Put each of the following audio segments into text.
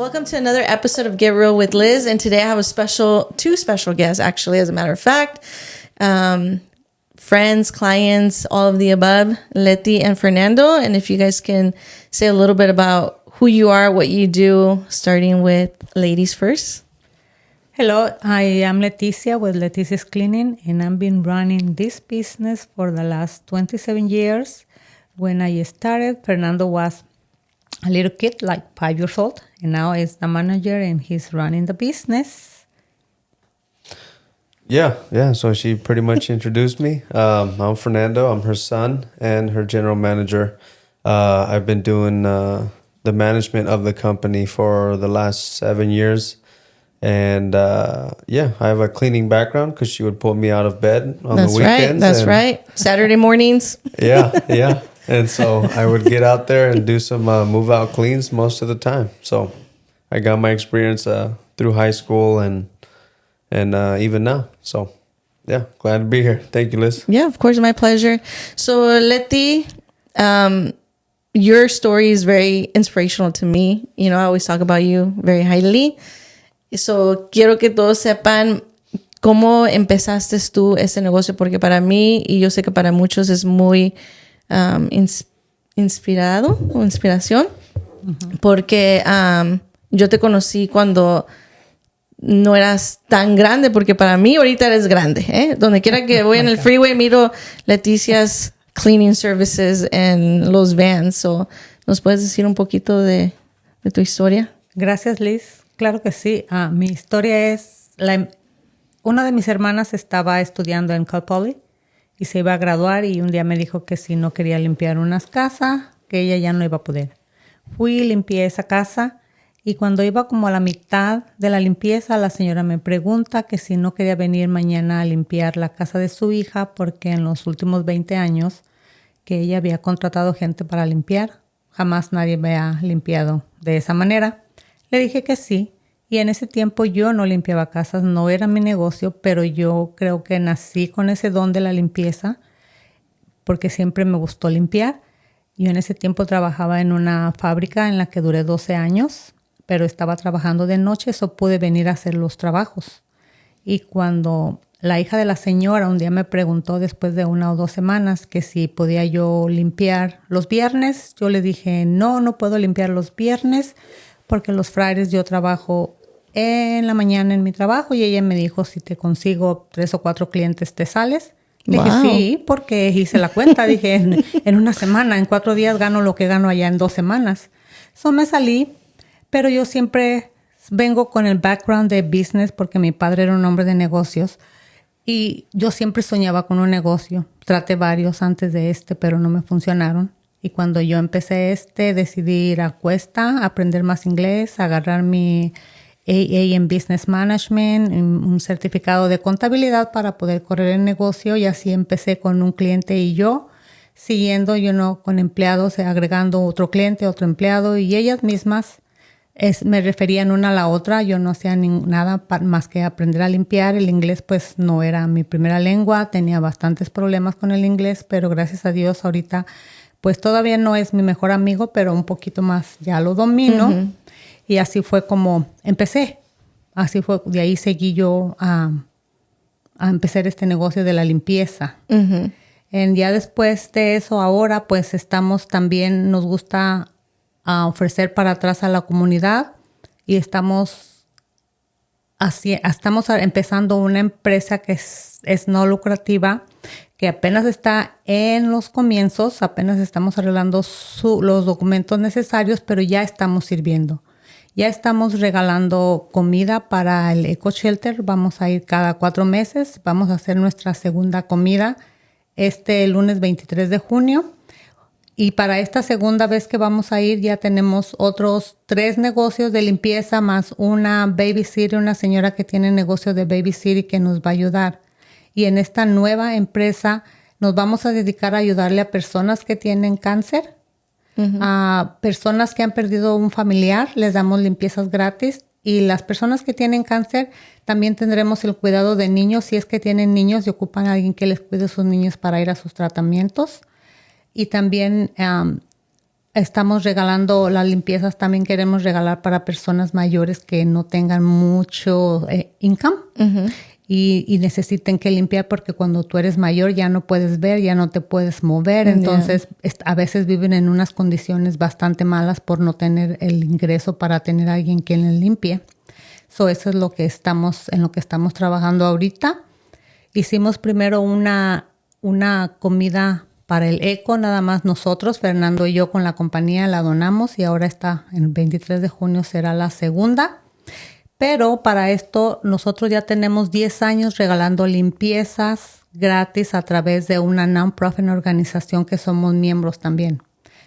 Welcome to another episode of Get Real with Liz. And today I have two special guests, actually, as a matter of fact. Friends, clients, all of the above, Leti and Fernando. And if you guys can say a little bit about who you are, what you do, starting with ladies first. Hello, I am Leticia with Leticia's Cleaning, and I've been running this business for the last 27 years. When I started, Fernando was a little kid, like 5 years old, and now he's the manager and he's running the business. Yeah. So she pretty much introduced me. I'm Fernando. I'm her son and her general manager. I've been doing the management of the company for the last 7 years. And I have a cleaning background because she would pull me out of bed on the weekends. That's right. Saturday mornings. Yeah. And so I would get out there and do some move-out cleans most of the time. So I got my experience through high school and even now. So, yeah, glad to be here. Thank you, Liz. Yeah, of course, my pleasure. So, Leti, your story is very inspirational to me. You know, I always talk about you very highly. So, quiero que todos sepan cómo empezaste tú ese negocio, porque para mí, y yo sé que para muchos es muy inspiración, porque yo te conocí cuando no eras tan grande, porque para mí ahorita eres grande, ¿eh? Donde quiera que voy en el freeway miro Leticia's Cleaning Services en los vans. So, ¿nos puedes decir un poquito de tu historia? Gracias, Liz. Claro que sí. Mi historia es, una de mis hermanas estaba estudiando en Cal Poly y se iba a graduar, y un día me dijo que si no quería limpiar unas casas, que ella ya no iba a poder. Fui y limpié esa casa, y cuando iba como a la mitad de la limpieza, la señora me pregunta que si no quería venir mañana a limpiar la casa de su hija, porque en los últimos 20 años que ella había contratado gente para limpiar, jamás nadie había limpiado de esa manera. Le dije que sí, y en ese tiempo yo no limpiaba casas, no era mi negocio, pero yo creo que nací con ese don de la limpieza, porque siempre me gustó limpiar. Yo en ese tiempo trabajaba en una fábrica en la que duré 12 años, pero estaba trabajando de noche, so pude venir a hacer los trabajos. Y cuando la hija de la señora un día me preguntó, después de 1 o 2 semanas, que si podía yo limpiar los viernes, yo le dije, no puedo limpiar los viernes, porque los Fridays yo trabajo en la mañana en mi trabajo, y ella me dijo, si te consigo 3 o 4 clientes, ¿te sales? Le dije, sí, porque hice la cuenta. Dije, en una semana, en 4 días gano lo que gano allá en 2 semanas. So me salí, pero yo siempre vengo con el background de business, porque mi padre era un hombre de negocios, y yo siempre soñaba con un negocio. Traté varios antes de pero no me funcionaron. Y cuando yo empecé decidí ir a Cuesta, aprender más inglés, agarrar mi AA en Business Management, un certificado de contabilidad para poder correr el negocio, y así empecé con un cliente y yo, siguiendo con empleados, agregando otro cliente, otro empleado, y ellas mismas me referían una a la otra. Yo no hacía nada más que aprender a limpiar. El inglés pues no era mi primera lengua, tenía bastantes problemas con el inglés, pero gracias a Dios ahorita pues todavía no es mi mejor amigo, pero un poquito más ya lo domino. Uh-huh. Y así fue como empecé. Así fue, de ahí seguí yo a empezar este negocio de la limpieza. Uh-huh. Y ya después de eso, ahora pues nos gusta ofrecer para atrás a la comunidad, y estamos empezando una empresa que es no lucrativa, que apenas está en los comienzos, apenas estamos arreglando los documentos necesarios, pero ya estamos sirviendo. Ya estamos regalando comida para el Eco Shelter. Vamos a ir cada 4 meses. Vamos a hacer nuestra segunda comida lunes 23 de junio. Y para esta segunda vez que vamos a ir, ya tenemos otros 3 negocios de limpieza, más una babysitter, una señora que tiene negocio de babysitter que nos va a ayudar. Y en esta nueva empresa nos vamos a dedicar a ayudarle a personas que tienen cáncer, uh-huh, a personas que han perdido un familiar, les damos limpiezas gratis. Y las personas que tienen cáncer, también tendremos el cuidado de niños, si es que tienen niños y ocupan a alguien que les cuide a sus niños para ir a sus tratamientos. Y también estamos regalando las limpiezas, también queremos regalar para personas mayores que no tengan mucho income y necesiten que limpiar porque cuando tú eres mayor ya no puedes ver, ya no te puedes mover. Entonces, a veces viven en unas condiciones bastante malas por no tener el ingreso para tener a alguien quien les limpie. So, eso es en lo que estamos trabajando ahorita. Hicimos primero una comida para el eco, nada más nosotros, Fernando y yo con la compañía la donamos y ahora está en el 23 de junio será la segunda. Pero para esto nosotros ya tenemos 10 años regalando limpiezas gratis a través de una non-profit organización que somos miembros también.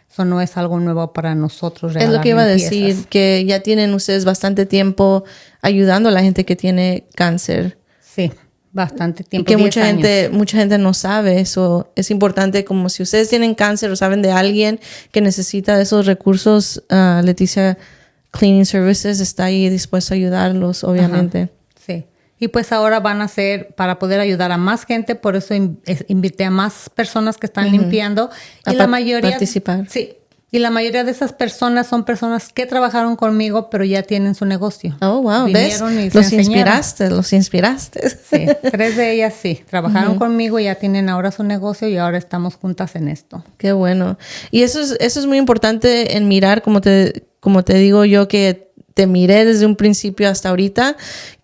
Eso no es algo nuevo para nosotros regalar Es lo que iba a limpiezas. decir, que ya tienen ustedes bastante tiempo ayudando a la gente que tiene cáncer. Sí, bastante tiempo. Y que 10 años. mucha gente no sabe eso. Es importante, como si ustedes tienen cáncer o saben de alguien que necesita esos recursos, Leticia Cleaning Services está ahí dispuesto a ayudarlos, obviamente. Ajá, sí. Y pues ahora van a ser para poder ayudar a más gente, por eso invité a más personas que están limpiando. Y la mayoría... Participar. Sí. Y la mayoría de esas personas son personas que trabajaron conmigo, pero ya tienen su negocio. Oh, wow. Vinieron ¿Ves? y Los inspiraste. Sí, 3 de ellas sí. Trabajaron conmigo, ya tienen ahora su negocio y ahora estamos juntas en esto. Qué bueno. Y eso es muy importante en mirar, como te digo yo, que te miré desde un principio hasta ahorita,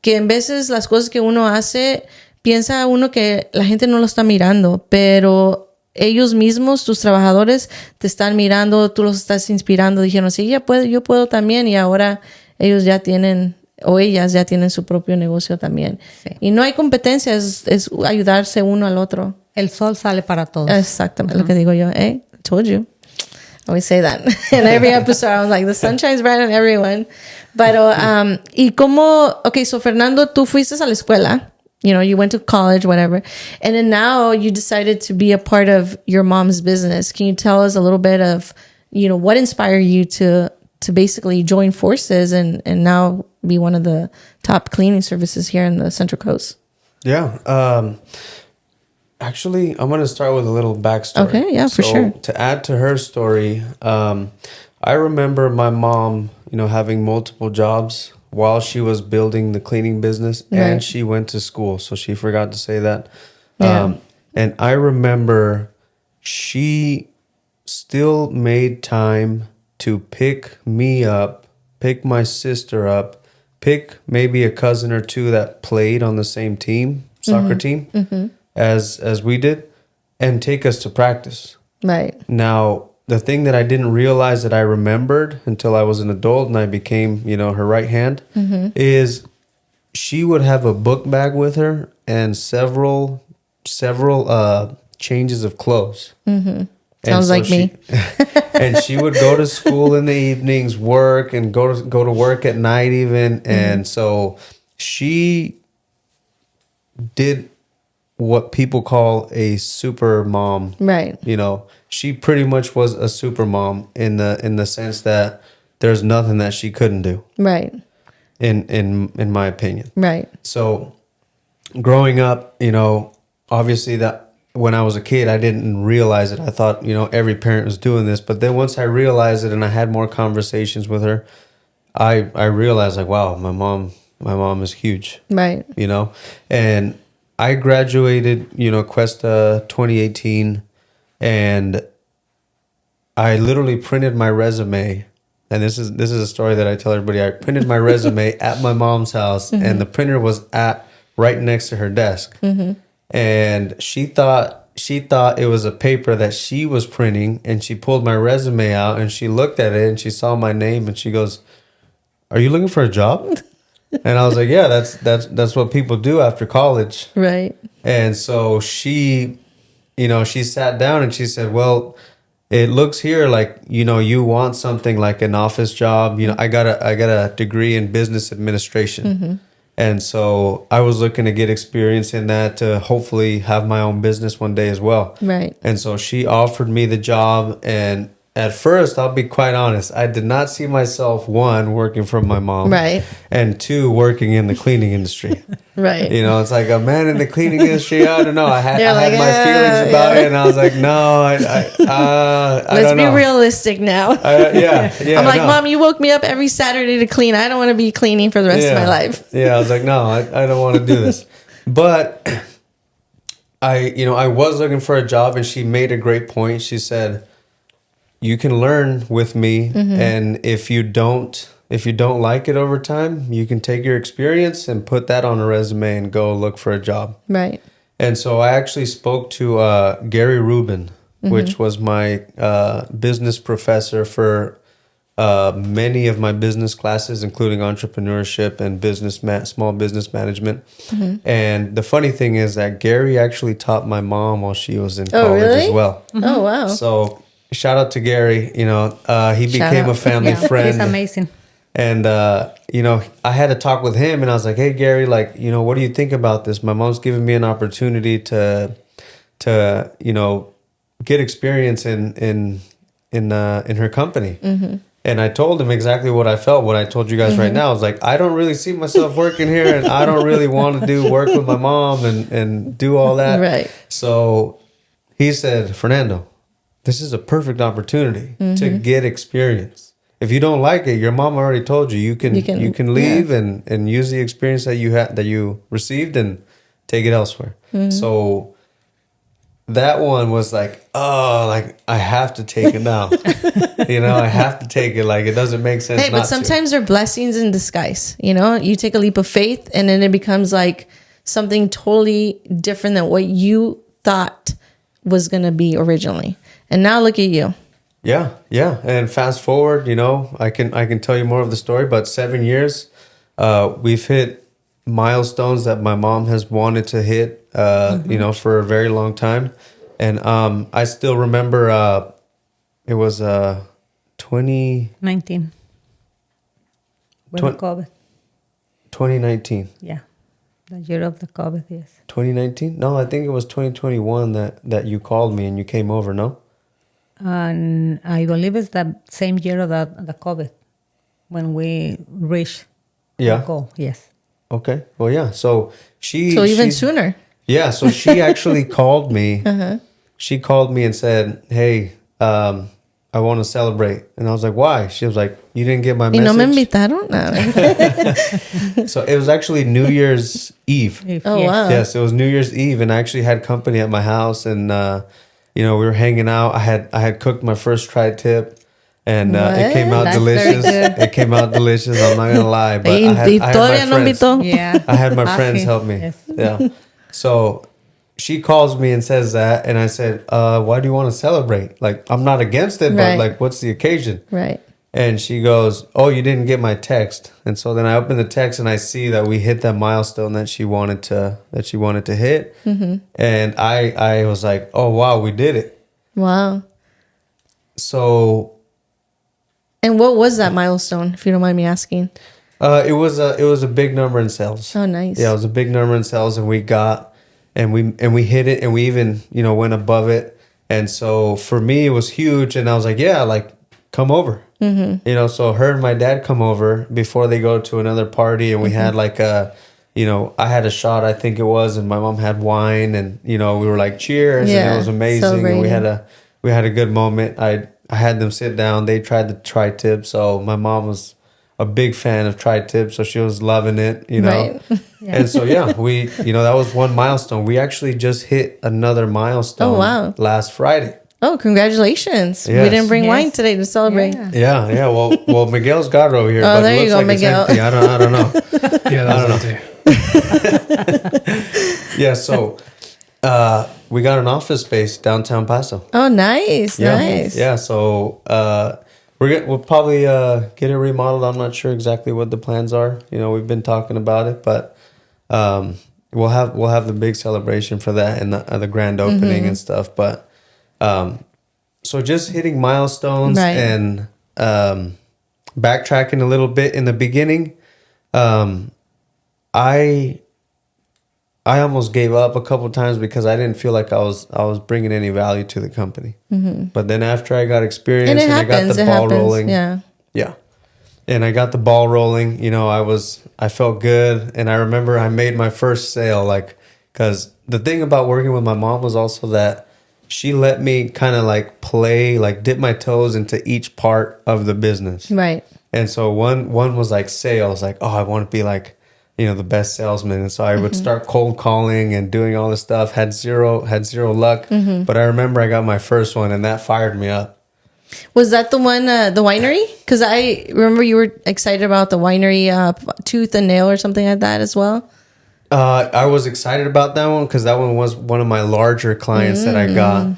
que en veces las cosas que uno hace, piensa uno que la gente no lo está mirando, pero ellos mismos, tus trabajadores, te están mirando, tú los estás inspirando, dijeron, sí, yo puedo también, y ahora ellos ya tienen, o ellas ya tienen su propio negocio también. Sí. Y no hay competencia, es ayudarse uno al otro. El sol sale para todos. Exactamente, lo que digo yo. Told you. I always say that. In every episode, I was like, the sun shines bright on everyone. Pero, y cómo, okay, so Fernando, tú fuiste a la escuela. You know, you went to college, whatever. And then now you decided to be a part of your mom's business. Can you tell us a little bit of, what inspired you to basically join forces and now be one of the top cleaning services here in the Central Coast? Yeah. Actually, I'm going to start with a little backstory. Okay, yeah, for sure. To add to her story, I remember my mom, having multiple jobs while she was building the cleaning business, and she went to school. So she forgot to say that. Yeah. And I remember she still made time to pick me up, pick my sister up, pick maybe a cousin or two that played on the same team, soccer team, as we did, and take us to practice. Right. Now, the thing that I didn't realize that I remembered until I was an adult and I became, her right hand, is she would have a book bag with her and several changes of clothes. Sounds like me. And she would go to school in the evenings, work, and go to work at night even. And so she did what people call a super mom. Right. She pretty much was a super mom in the sense that there's nothing that she couldn't do. Right. In my opinion. Right. So growing up, obviously that when I was a kid, I didn't realize it. I thought, every parent was doing this. But then once I realized it and I had more conversations with her, I realized like, wow, my mom is huge. Right. And I graduated, Cuesta 2018, and I literally printed my resume. And this is a story that I tell everybody. I printed my resume at my mom's house, and the printer was right next to her desk. And she thought it was a paper that she was printing, and she pulled my resume out and she looked at it and she saw my name and she goes, "Are you looking for a job?" And I was like, "Yeah, that's what people do after college." Right. And so she sat down and she said, "Well, it looks here like, you want something like an office job. I got a degree in business administration." And so I was looking to get experience in that to hopefully have my own business one day as well. Right. And so she offered me the job, and at first, I'll be quite honest, I did not see myself, one, working for my mom. Right. And two, working in the cleaning industry. Right. You know, it's like a man in the cleaning industry. I don't know. I had like, my feelings about it, and I was like, no, I Let's don't be know. realistic now. Yeah. I'm like, Mom, you woke me up every Saturday to clean. I don't want to be cleaning for the rest of my life. Yeah, I was like, no, I don't want to do this. But I was looking for a job, and she made a great point. She said, you can learn with me, and if you don't like it over time, you can take your experience and put that on a resume and go look for a job. Right. And so I actually spoke to Gary Rubin, which was my business professor for many of my business classes, including entrepreneurship and small business management. And the funny thing is that Gary actually taught my mom while she was in college as well. Oh, wow. So shout out to Gary. You know, he became a family friend. He's amazing. And, I had a talk with him, and I was like, hey, Gary, like, what do you think about this? My mom's giving me an opportunity to get experience in her company. And I told him exactly what I felt, what I told you guys right now. I was like, I don't really see myself working here, and I don't really want to do work with my mom and do all that. Right. So he said, Fernando, this is a perfect opportunity to get experience. If you don't like it, your mom already told you you can leave and use the experience that you received and take it elsewhere. So that one was like, I have to take it now. I have to take it. Like, it doesn't make sense. Hey, but sometimes they're blessings in disguise. You take a leap of faith, and then it becomes like something totally different than what you thought was going to be originally. And now look at you. Yeah. And fast forward, I can tell you more of the story, but 7 years, we've hit milestones that my mom has wanted to hit, for a very long time. And I still remember it was 2019. With the COVID. 2019. Yeah. The year of the COVID, yes. 2019? No, I think it was 2021 that you called me and you came over, no? And I believe it's the same year of the COVID when we reached the goal. Yes. Okay. Well, yeah. So even sooner. Yeah. So she actually called me. She called me and said, hey, I want to celebrate. And I was like, why? She was like, you didn't get my message. No me invitaron? No. So it was actually New Year's Eve. Oh, wow. Yes, it was New Year's Eve. And I actually had company at my house. And, we were hanging out. I had cooked my first tri-tip. And it came out delicious. It came out delicious. I'm not going to lie. But I had my friends. Yeah. I had my friends help me. Yes. Yeah. So she calls me and says that. And I said, why do you want to celebrate? Like, I'm not against it, but like, what's the occasion? Right. And she goes, oh, you didn't get my text. And so then I open the text and I see that we hit that milestone that she wanted to hit. And I was like, oh, wow, we did it. Wow. So. And what was that milestone, if you don't mind me asking? It was a big number in sales. Oh, nice. Yeah, it was a big number in sales, and we hit it, and we even went above it. And so for me, it was huge, and I was like, yeah, like, come over. So her and my dad come over before they go to another party, and we had like I had a shot, I think it was, and my mom had wine, and we were like, cheers, and it was amazing, and we had a good moment. I had them sit down. They tried the tri-tip, so my mom was a big fan of tri-tip, so she was loving it, Right. Yeah. And so we that was one milestone. We actually just hit another milestone. Oh, wow. Last Friday. Oh, congratulations. Yes. We didn't bring wine today to celebrate. Yeah. Well, Miguel's got it over here. Oh, but there it you looks go, like it's Miguel. empty. I don't know. Yeah, that's empty. Yeah, so we got an office space downtown Paso. Oh, nice. Yeah. Nice. Yeah, so we'll probably get it remodeled. I'm not sure exactly what the plans are. We've been talking about it, but we'll have the big celebration for that and the grand opening and stuff. But so just hitting milestones and backtracking a little bit in the beginning. I I almost gave up a couple of times because I didn't feel like I was bringing any value to the company. But then after I got experience and I got the ball rolling, yeah, and I got the ball rolling, you know, I felt good, and I remember I made my first sale, like, because the thing about working with my mom was also that she let me kind of like play, like dip my toes into each part of the business, Right. and so one was like sales, like, oh, I want to be like, you know, the best salesman. And so I would start cold calling and doing all this stuff, had zero luck. But I remember I got my first one and that fired me up. Was that the one, the winery? Because I remember you were excited about the winery, Tooth and Nail or something like that as well. I was excited about that one because that one was one of my larger clients that I got.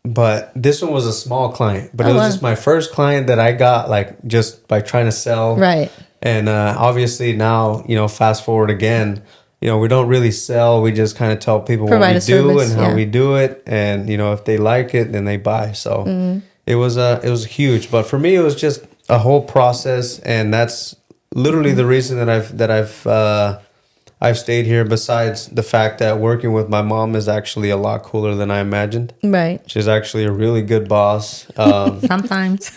But this one was a small client. But it was just my first client that I got, like, just by trying to sell. Right. And obviously now, you know, fast forward again, you know, we don't really sell. We just kind of tell people what we do and how we do it. And, you know, if they like it, then they buy. So it was huge. But for me, it was just a whole process. And that's literally the reason that I've stayed here, besides the fact that working with my mom is actually a lot cooler than I imagined. Right. She's actually a really good boss. Sometimes.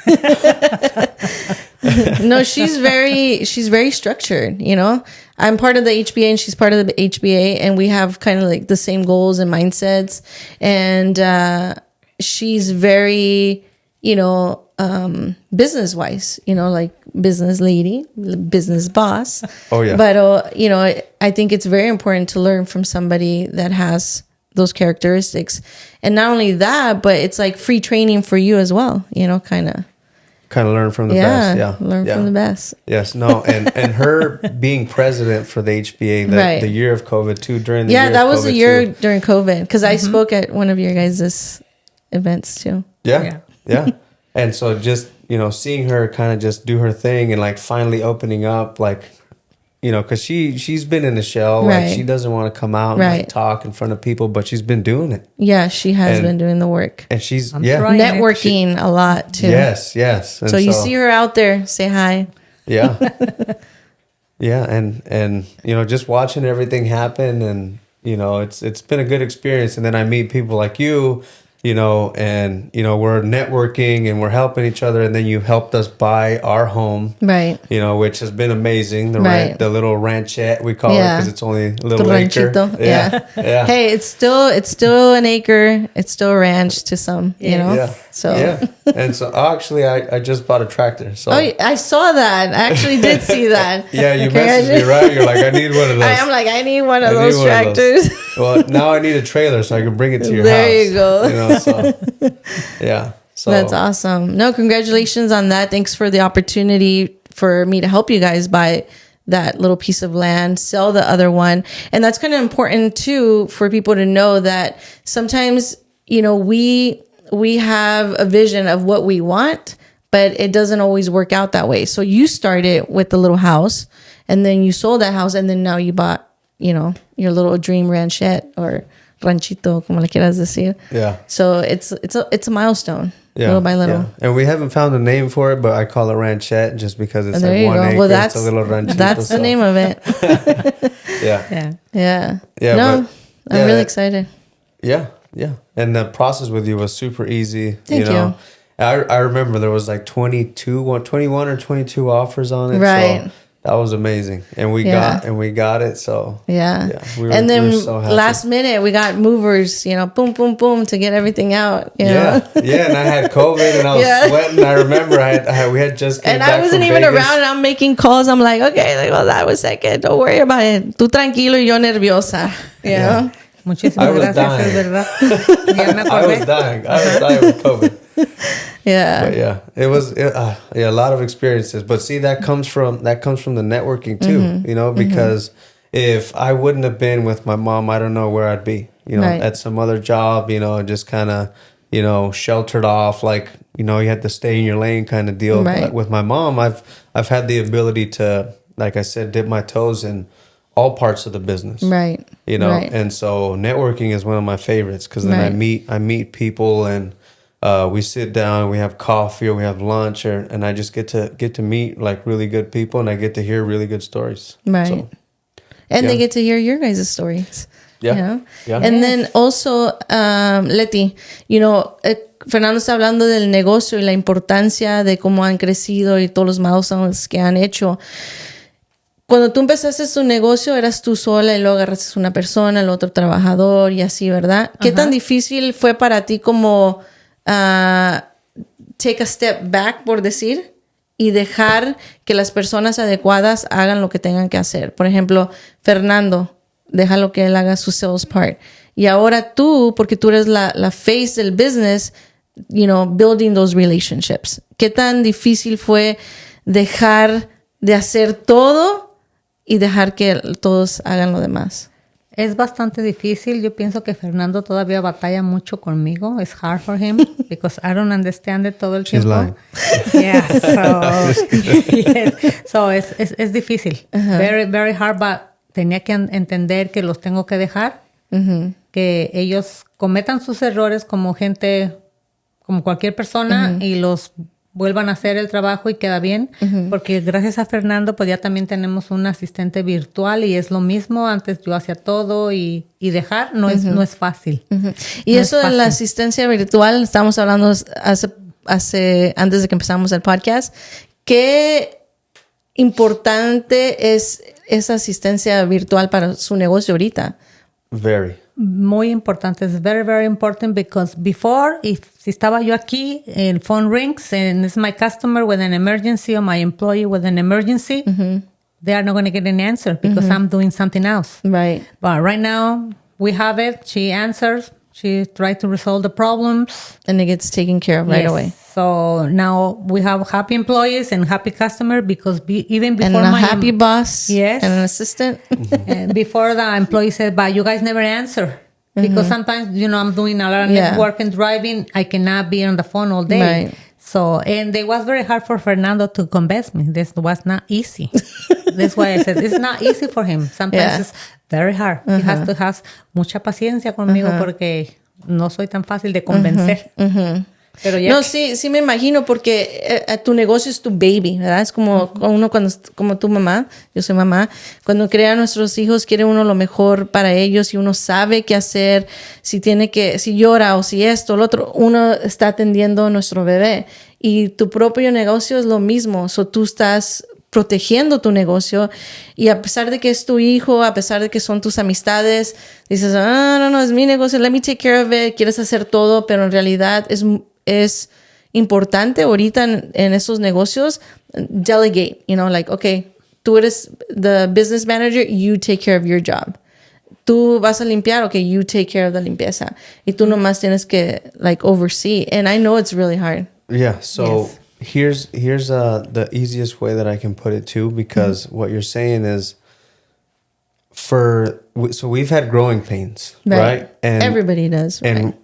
No, she's very structured, you know. I'm part of the HBA and she's part of the HBA, and we have kind of like the same goals and mindsets. And she's very, you know, business wise, you know, like business lady, business boss. Oh yeah. But you know, I think it's very important to learn from somebody that has those characteristics. And not only that, but it's like free training for you as well, you know, kind of learn from the best. Yeah. Learn from the best. Yes. No. And her being president for the HBA, the year of COVID too, during the year that of was COVID the year too. during COVID, because I spoke at one of your guys' events too. Yeah. And so just, you know, seeing her kind of just do her thing and like finally opening up, like, you know, because she's been in the shell. Like, she doesn't want to come out and like talk in front of people, but she's been doing it. Yeah, she has been doing the work. And she's networking a lot too. Yes. And so you see her out there, say hi. Yeah. Yeah. And, you know, just watching everything happen, and, you know, it's been a good experience. And then I meet people like you, you know, and, you know, we're networking and we're helping each other. And then you helped us buy our home, right? You know, which has been amazing. The little ranchette, we call it, because it's only a little acre. Yeah. Hey, it's still an acre. It's still a ranch to some, you know. Yeah. So and so actually, I just bought a tractor. So I saw that. I actually did see that. Yeah, you messaged me, right? You're like, I need one of those. I'm like, I need one of those tractors. Well, now I need a trailer so I can bring it to your house. There you go. You know, so yeah. So that's awesome. No, congratulations on that. Thanks for the opportunity for me to help you guys buy that little piece of land, sell the other one. And that's kind of important too, for people to know that sometimes, you know, we have a vision of what we want, but it doesn't always work out that way. So you started with the little house, and then you sold that house, and then now you bought, you know, your little dream ranchette or ranchito, como le quieras decir. Yeah. So it's a milestone, little by little. Yeah. And we haven't found a name for it, but I call it ranchette just because it's like 1 acre. Well, that's it's a little ranchito. That's the name of it. Yeah. No, I'm really excited. Yeah. And the process with you was super easy. Thank you. I remember there was like 21 or 22 offers on it. Right. So that was amazing. And we got it. So yeah. We were so happy. Last minute we got movers, you know, boom, boom, boom, to get everything out. You know? Yeah. And I had COVID and I was sweating. I remember we had just came and back I wasn't from even Vegas. around, and I'm making calls. I'm like, okay, like, well, that was second. Don't worry about it. Tú tranquilo y yo nerviosa. You know? Muchísimas gracias, es verdad. Ya me I was dying with COVID. Yeah. But yeah, it was a lot of experiences. But see, that comes from the networking too, you know, because if I wouldn't have been with my mom, I don't know where I'd be, you know, at some other job, you know, just kind of, you know, sheltered off, like, you know, you had to stay in your lane kind of deal. Right. But with my mom, I've had the ability to, like I said, dip my toes in all parts of the business. Right. You know, and so networking is one of my favorites, because then I meet people, and we sit down, we have coffee, or we have lunch, and I just get to meet like really good people, and I get to hear really good stories. Right. So, And they get to hear your guys' stories. Yeah. You know? Yeah. And then also, Leti, Fernando está hablando del negocio y la importancia de cómo han crecido y todos los milestones que han hecho. Cuando tú empezaste tu negocio, eras tú sola y luego agarraste una persona, el otro trabajador y así, ¿verdad? ¿Qué tan difícil fue para ti como take a step back, por decir, y dejar que las personas adecuadas hagan lo que tengan que hacer? Por ejemplo, Fernando, déjalo que él haga su sales part. Y ahora tú, porque tú eres la face del business, building those relationships. ¿Qué tan difícil fue dejar de hacer todo y dejar que todos hagan lo demás? Es bastante difícil. Yo pienso que Fernando todavía batalla mucho conmigo. It's hard for him because I don't understand it todo el tiempo. lying. Yeah, so es difícil. Very, very hard, but tenía que entender que los tengo que dejar. Que ellos cometan sus errores como gente, como cualquier persona, y los vuelvan a hacer el trabajo y queda bien, porque gracias a Fernando pues ya también tenemos un asistente virtual y es lo mismo. Antes yo hacía todo y dejar no es fácil. Y no eso de la asistencia virtual, estamos hablando antes de que empezamos el podcast, ¿qué importante es esa asistencia virtual para su negocio ahorita? Very. Muy importante. Es very, very important because before, si estaba yo aquí, el phone rings and it's my customer with an emergency or my employee with an emergency, they are not going to get an answer because I'm doing something else. Right. But right now, we have it. She answers. She tries to resolve the problems. And it gets taken care of right away. So now we have happy employees and happy customer because even before and a happy boss. Yes. And an assistant. And before the employee said, but you guys never answer. Because sometimes, I'm doing a lot of network and driving. I cannot be on the phone all day. Right. So, and it was very hard for Fernando to convince me. This was not easy. That's why I said it's not easy for him. Sometimes it's very hard. He has to have mucha paciencia conmigo porque no soy tan fácil de convencer. Pero ya sí me imagino porque tu negocio es tu baby, ¿verdad? Es como uno como tu mamá, yo soy mamá, cuando crea a nuestros hijos quiere uno lo mejor para ellos y uno sabe qué hacer, si llora o si esto o lo otro, uno está atendiendo a nuestro bebé y tu propio negocio es lo mismo, tú estás protegiendo tu negocio y a pesar de que es tu hijo, a pesar de que son tus amistades, dices, no, es mi negocio, let me take care of it, quieres hacer todo, pero en realidad es importante ahorita en esos negocios delegate, okay, tú eres the business manager, you take care of your job. Tú vas a limpiar, okay, you take care of the limpieza. Y tú nomás tienes que oversee. And I know it's really hard. Yeah, so here's the easiest way that I can put it too, because what you're saying is so we've had growing pains, right? And everybody does, right?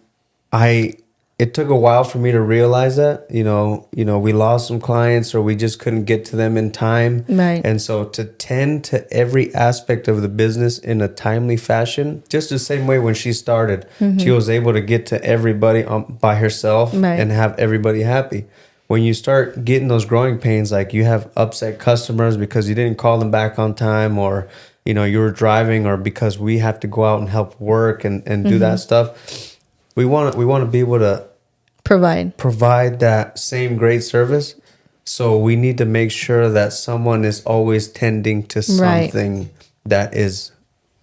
And it took a while for me to realize that, we lost some clients or we just couldn't get to them in time. Right. And so to tend to every aspect of the business in a timely fashion, just the same way when she started, she was able to get to everybody by herself and have everybody happy. When you start getting those growing pains, like you have upset customers because you didn't call them back on time, or, you were driving, or because we have to go out and help work and do that stuff. We want to be able to provide that same great service. So we need to make sure that someone is always tending to something that is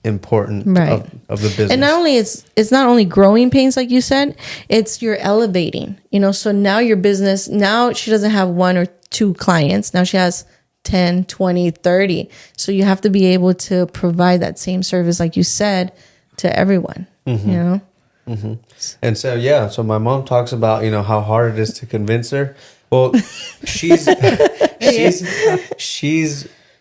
important of the business. And not only it's not only growing pains, like you said, it's you're elevating, so now your business, now she doesn't have one or two clients. Now she has 10, 20, 30. So you have to be able to provide that same service, like you said, to everyone, Mm-hmm. And so my mom talks about, how hard it is to convince her. Well, she's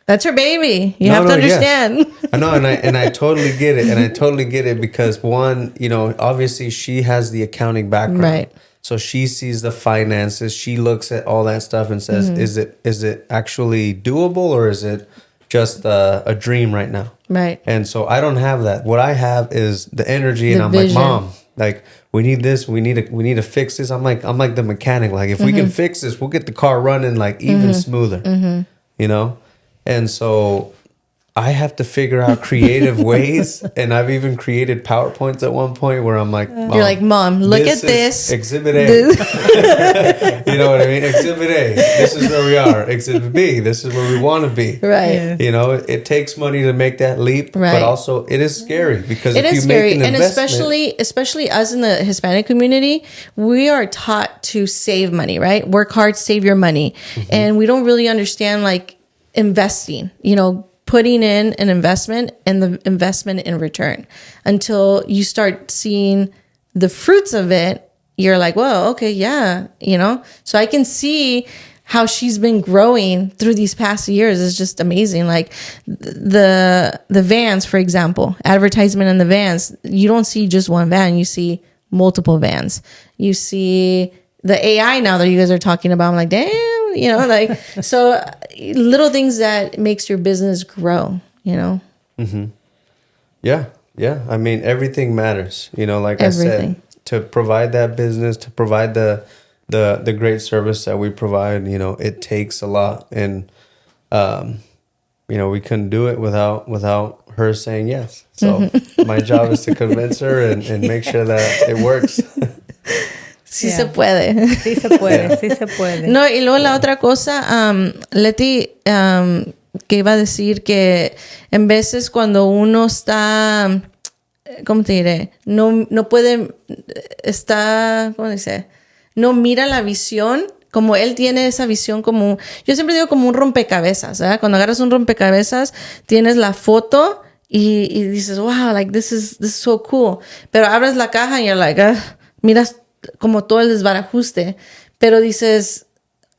that's her baby. You have to understand. Yes. I know, and I totally get it. And I totally get it because one, obviously she has the accounting background. Right. So she sees the finances. She looks at all that stuff and says, is it actually doable, or is it just a dream right now? Right. And so I don't have that. What I have is the energy, and I'm like, Mom, like, we need this, we need to fix this. I'm like the mechanic. Like, if we can fix this, we'll get the car running like even smoother. And so I have to figure out creative ways, and I've even created PowerPoints at one point where I'm like, You're like, Mom, look at this. Exhibit A. You know what I mean? Exhibit A, this is where we are. Exhibit B, this is where we want to be. Right. Yeah. You know, it takes money to make that leap, Right. but also it is scary because It if is you scary, make an and investment, especially us in the Hispanic community, we are taught to save money, right? Work hard, save your money, and we don't really understand like investing. You know, putting in an investment and the investment in return until you start seeing the fruits of it. You're like, well, okay, yeah, you know. So I can see how she's been growing through these past years. Is just amazing. Like the vans, for example, advertisement in the vans. You don't see just one van. You see multiple vans. You see the AI now that you guys are talking about. I'm like, damn, you know, like, so little things that makes your business grow, you know? yeah. I mean, everything matters. You know, like Everything. I said, to provide that business, to provide the great service that we provide, you know, it takes a lot, and you know, we couldn't do it without her saying yes. So my job is to convince her and make sure that it works. Sí Yeah. se puede. Sí se puede, sí se puede. No, y luego la otra cosa, Leti, que iba a decir que en veces cuando uno está, ¿cómo te diré? No puede, está, ¿cómo dice? No mira la visión, como él tiene esa visión como, yo siempre digo como un rompecabezas, ¿verdad? Cuando agarras un rompecabezas, tienes la foto y dices, wow, like this is so cool. Pero abres la caja y you're like, miras como todo el desbarajuste, pero dices,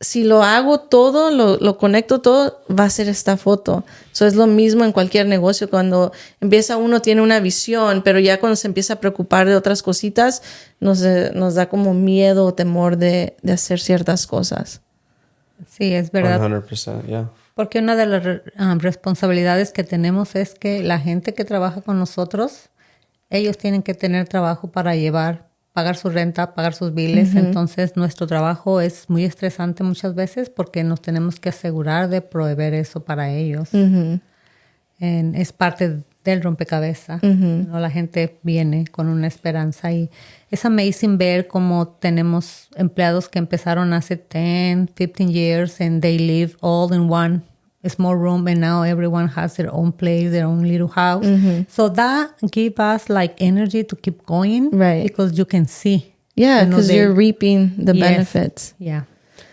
si lo hago todo, lo conecto todo, va a ser esta foto. So es lo mismo en cualquier negocio. Cuando empieza uno tiene una visión, pero ya cuando se empieza a preocupar de otras cositas, nos da como miedo o temor de hacer ciertas cosas. Sí, es verdad. 100%, yeah. Porque una de las responsabilidades que tenemos es que la gente que trabaja con nosotros, ellos tienen que tener trabajo para pagar su renta, pagar sus biles. Entonces, nuestro trabajo es muy estresante muchas veces porque nos tenemos que asegurar de proveer eso para ellos. Es parte del rompecabezas. ¿No? La gente viene con una esperanza y es amazing ver cómo tenemos empleados que empezaron hace 10, 15 years and they live all in one small room, and now everyone has their own place, their own little house. So that gives us like energy to keep going, Right. Because you can see. Yeah, you know, because you're reaping the Yes. benefits. Yeah.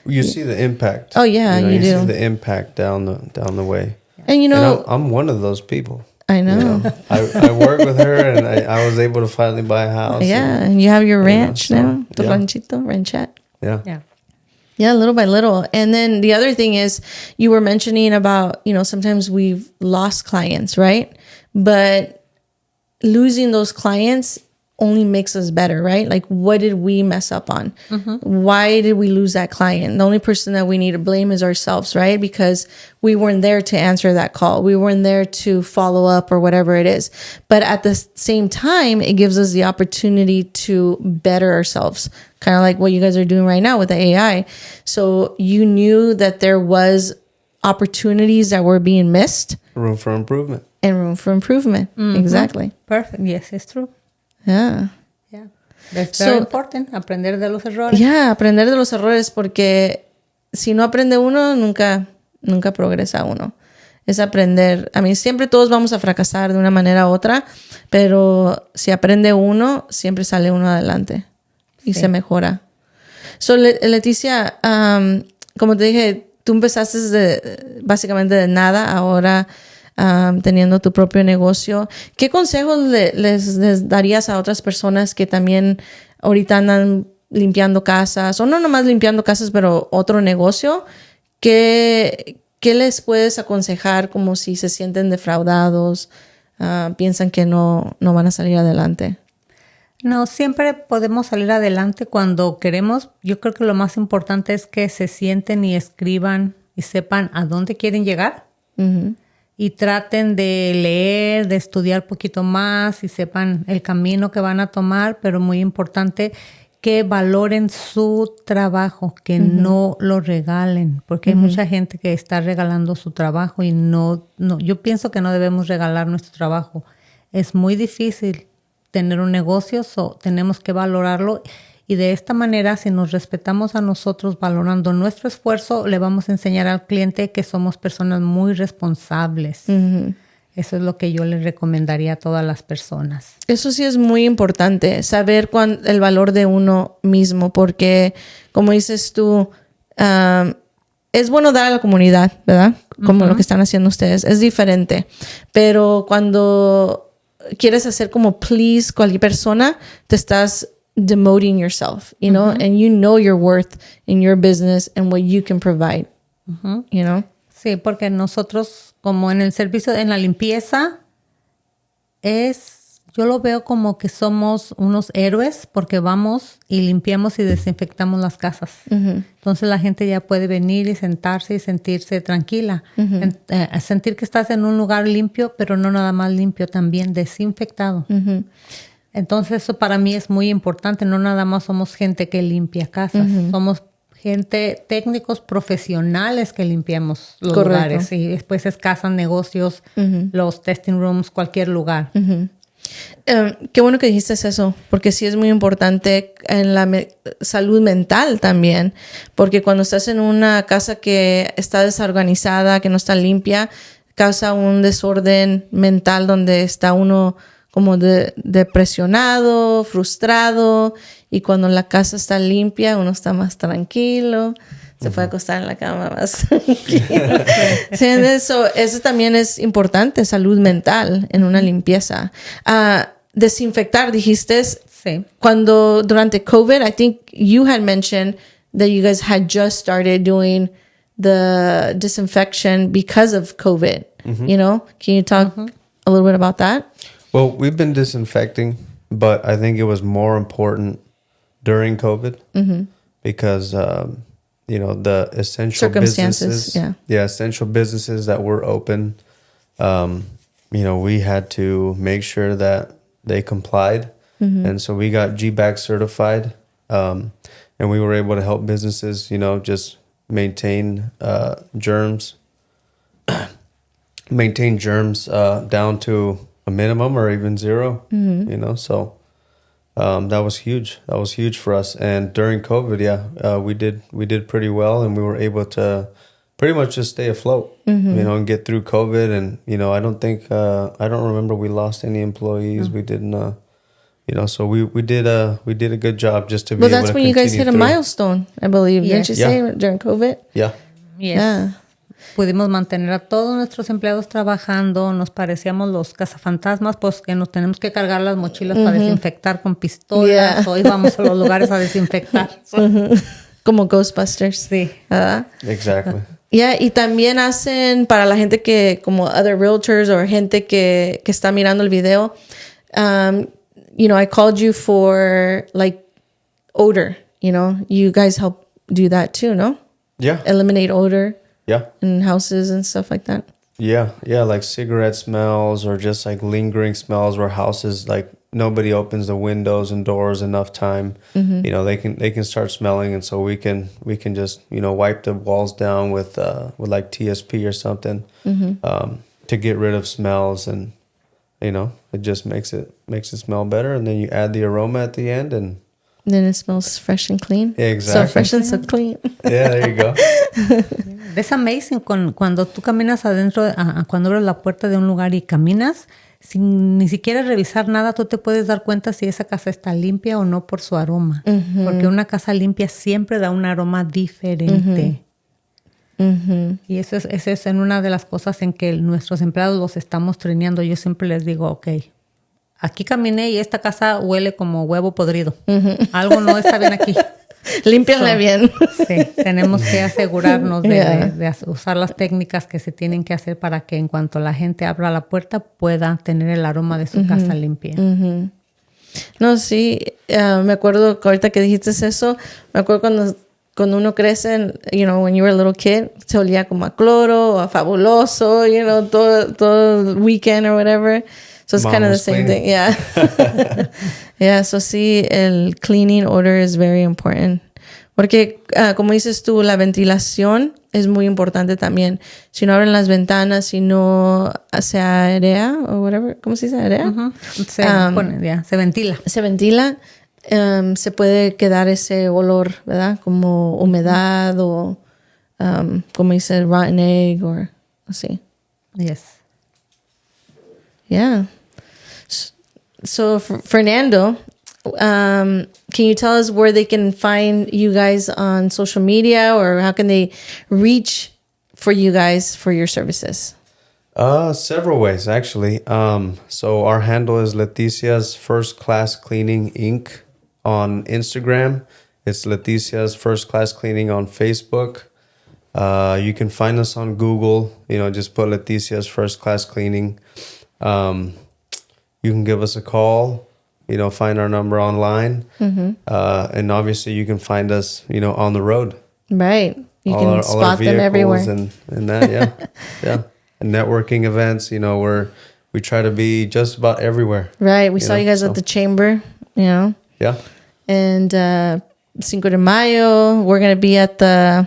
You see the impact. Oh, yeah, you do. see the impact down the way. And you know, And I'm one of those people. I know. You know, I work with her, and I was able to finally buy a house. Yeah, and you have your ranch so, now, tu yeah. ranchito, ranchette. Yeah. Yeah. Yeah, little by little. And then the other thing is you were mentioning about, you know, sometimes we've lost clients, right? But losing those clients only makes us better, right? Like, what did we mess up on? Why did we lose that client? The only person that we need to blame is ourselves, right? Because we weren't there to answer that call. We weren't there to follow up or whatever it is. But at the same time, it gives us the opportunity to better ourselves, kind of like what you guys are doing right now with the AI. So you knew that there was opportunities that were being missed Room for improvement. and room for improvement. Exactly. Perfect. Yes, it's true. Yeah. Yeah. That's So- very important. Aprender de los errores. Ya, aprender de los errores, porque si no aprende uno, nunca progresa uno. Es aprender. A mí siempre todos vamos a fracasar de una manera u otra, pero si aprende uno, siempre sale uno adelante y se mejora. So, Leticia, como te dije, tú empezaste básicamente de nada, ahora teniendo tu propio negocio. ¿Qué consejos les darías a otras personas que también ahorita andan limpiando casas, o no nomás limpiando casas, pero otro negocio? ¿Qué les puedes aconsejar como si se sienten defraudados, piensan que no van a salir adelante? No, siempre podemos salir adelante cuando queremos. Yo creo que lo más importante es que se sienten y escriban y sepan a dónde quieren llegar. Y traten de leer, de estudiar un poquito más y sepan el camino que van a tomar, pero muy importante que valoren su trabajo, que no lo regalen, porque hay mucha gente que está regalando su trabajo y no, yo pienso que no debemos regalar nuestro trabajo. Es muy difícil tener un negocio, tenemos que valorarlo y de esta manera, si nos respetamos a nosotros valorando nuestro esfuerzo, le vamos a enseñar al cliente que somos personas muy responsables. Eso es lo que yo les recomendaría a todas las personas. Eso sí es muy importante, saber el valor de uno mismo, porque como dices tú, es bueno dar a la comunidad, ¿verdad? Como lo que están haciendo ustedes, es diferente. Pero cuando quieres hacer como please cualquier persona, te estás demoting yourself, you know, and you know your worth in your business and what you can provide, you know. Sí, porque nosotros, como en el servicio, en la limpieza, yo lo veo como que somos unos héroes porque vamos y limpiamos y desinfectamos las casas. Entonces la gente ya puede venir y sentarse y sentirse tranquila. Sentir que estás en un lugar limpio, pero no nada más limpio, también desinfectado. Entonces eso para mí es muy importante. No nada más somos gente que limpia casas, somos gente, técnicos profesionales que limpiamos los lugares. Y después es casas, negocios, los testing rooms, cualquier lugar. Qué bueno que dijiste eso, porque sí es muy importante en la salud mental también, porque cuando estás en una casa que está desorganizada, que no está limpia, causa un desorden mental donde está uno como depresionado, frustrado, y cuando la casa está limpia, uno está más tranquilo, se puede acostar en la cama más tranquilo. Sí, eso también es importante, salud mental en una limpieza. Desinfectar, dijiste, sí. Cuando durante COVID, I think you had mentioned that you guys had just started doing the disinfection because of COVID, you know? Can you talk a little bit about that? Well, we've been disinfecting, but I think it was more important during COVID because, you know, the essential businesses, essential businesses that were open, you know, we had to make sure that they complied. And so we got GBAC certified, and we were able to help businesses, you know, just maintain germs down to a minimum or even zero, you know, so that was huge. That was huge for us. And during COVID, we did pretty well, and we were able to pretty much just stay afloat, you know, and get through COVID. And, you know, I don't remember we lost any employees. We didn't, you know, so we did a good job just to be able to continue. Well, that's when you guys hit a milestone, I believe. Didn't you say during COVID? Yeah. Yes. Yeah. Pudimos mantener a todos nuestros empleados trabajando, nos parecíamos los cazafantasmas, pues que nos tenemos que cargar las mochilas para desinfectar con pistolas, o íbamos a los lugares a desinfectar. Como Ghostbusters. Sí. Exactly. Yeah, y también hacen para la gente que, como other realtors o gente que está mirando el video, you know, I called you for like odor, you know, you guys help do that too, no? Yeah. Eliminate odor. Yeah. In houses and stuff like that. Yeah, like cigarette smells or just like lingering smells where houses, like nobody opens the windows and doors enough time. You know, they can start smelling, and so we can just, you know, wipe the walls down with like TSP or something to get rid of smells, and you know, it just makes it smell better, and then you add the aroma at the end, and then it smells fresh and clean. Exactly. So fresh and so clean. Yeah, there you go. Es amazing cuando tú caminas adentro, cuando abres la puerta de un lugar y caminas, sin ni siquiera revisar nada, tú te puedes dar cuenta si esa casa está limpia o no por su aroma. Porque una casa limpia siempre da un aroma diferente. Y eso es en una de las cosas en que nuestros empleados los estamos traineando. Yo siempre les digo, okay, aquí caminé y esta casa huele como huevo podrido. Algo no está bien aquí. Límpiala bien. Sí, tenemos que asegurarnos de usar las técnicas que se tienen que hacer para que en cuanto la gente abra la puerta pueda tener el aroma de su casa limpia. No, sí, me acuerdo que ahorita que dijiste eso, me acuerdo cuando uno crece, you know, when you were a little kid, se olía como a cloro o a fabuloso, you know, todo weekend or whatever. So it's Mom kind of the was same cleaning. thing. Yeah. Yeah, so sí, el cleaning order is very important. Porque, como dices tú, la ventilación es muy importante también. Si no abren las ventanas, si no se airea o whatever, ¿cómo se dice? ¿Airea? Se ventila. Se ventila, se puede quedar ese olor, ¿verdad? Como humedad o, como dice, rotten egg o así. Yes. Yeah. So, Fernando, can you tell us where they can find you guys on social media, or how can they reach for you guys for your services? Several ways, actually. So our handle is Leticia's First Class Cleaning Inc. on Instagram. It's Leticia's First Class Cleaning on Facebook. You can find us on Google. Just put Leticia's First Class Cleaning. You can give us a call. Find our number online. And obviously you can find us, on the road. Right. You can spot them everywhere. And that, yeah. Yeah. And networking events, we try to be just about everywhere. Right. We saw you guys at the chamber, Yeah. And Cinco de Mayo, we're going to be at the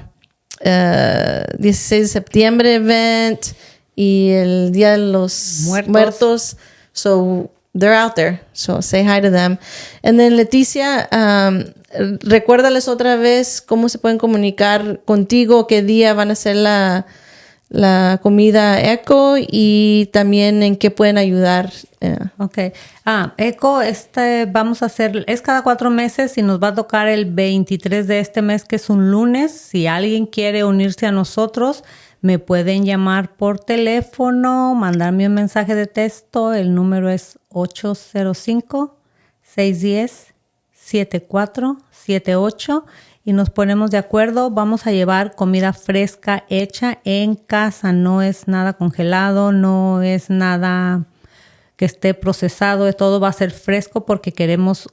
16 de septiembre event y el Día de los Muertos. So they're out there. So say hi to them. And then Leticia, recuérdales otra vez cómo se pueden comunicar contigo, qué día van a hacer la comida eco y también en qué pueden ayudar. Okay. Eco, vamos a hacer, es cada 4 meses y nos va a tocar el 23 de este mes, que es un lunes. Si alguien quiere unirse a nosotros, me pueden llamar por teléfono, mandarme un mensaje de texto. El número es 805-610-7478 y nos ponemos de acuerdo. Vamos a llevar comida fresca hecha en casa. No es nada congelado, no es nada que esté procesado. Todo va a ser fresco porque queremos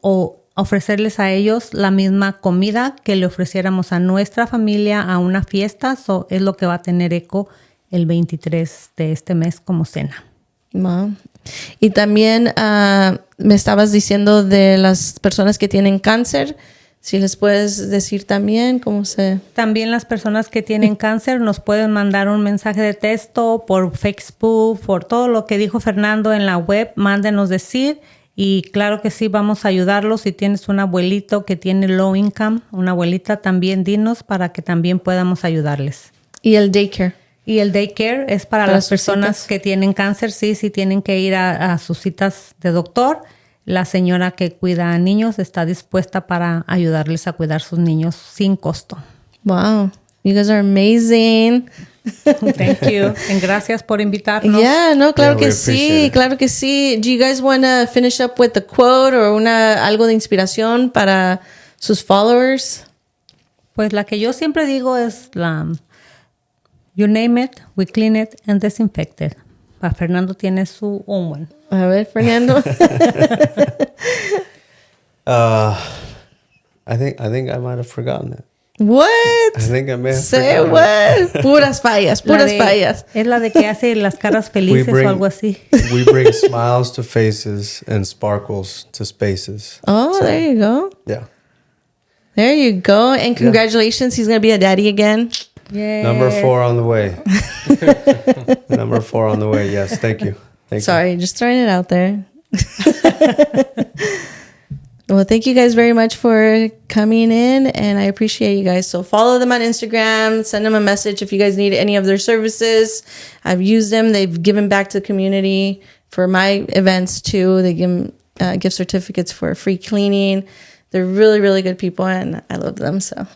ofrecerles a ellos la misma comida que le ofreciéramos a nuestra familia a una fiesta. Es lo que va a tener Eco el 23 de este mes como cena. Wow. Y también me estabas diciendo de las personas que tienen cáncer. Si les puedes decir también cómo se... También las personas que tienen cáncer nos pueden mandar un mensaje de texto por Facebook, por todo lo que dijo Fernando en la web. Mándenos decir. Y claro que sí, vamos a ayudarlos. Si tienes un abuelito que tiene low income, una abuelita, también dinos para que también podamos ayudarles. ¿Y el daycare? Y el daycare es para las personas que tienen cáncer, sí tienen que ir a sus citas de doctor. La señora que cuida a niños está dispuesta para ayudarles a cuidar sus niños sin costo. Wow, you guys are amazing. Thank you. And gracias por invitarnos. Yeah, no, claro que sí, claro que sí. Do you guys want to finish up with a quote or algo de inspiración para sus followers? Pues la que yo siempre digo es you name it, we clean it and disinfect it. Fernando tiene su own one. A ver, Fernando. I think I might have forgotten it. What? I think I may have Say forgotten what? Puras fallas. Es la de que hace las caras felices o algo así. We bring smiles to faces and sparkles to spaces. Oh, there you go. Yeah. There you go. And congratulations, he's going to be a daddy again. Yay. Number 4 on the way. Number 4 on the way. Yes. Thank you. Sorry, just throwing it out there. Well, thank you guys very much for coming in, and I appreciate you guys. So follow them on Instagram, send them a message if you guys need any of their services. I've used them. They've given back to the community for my events too. They give gift certificates for free cleaning. They're really, really good people, and I love them. So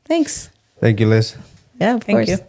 thanks. Thank you, Liz. Yeah, of course. Thank you.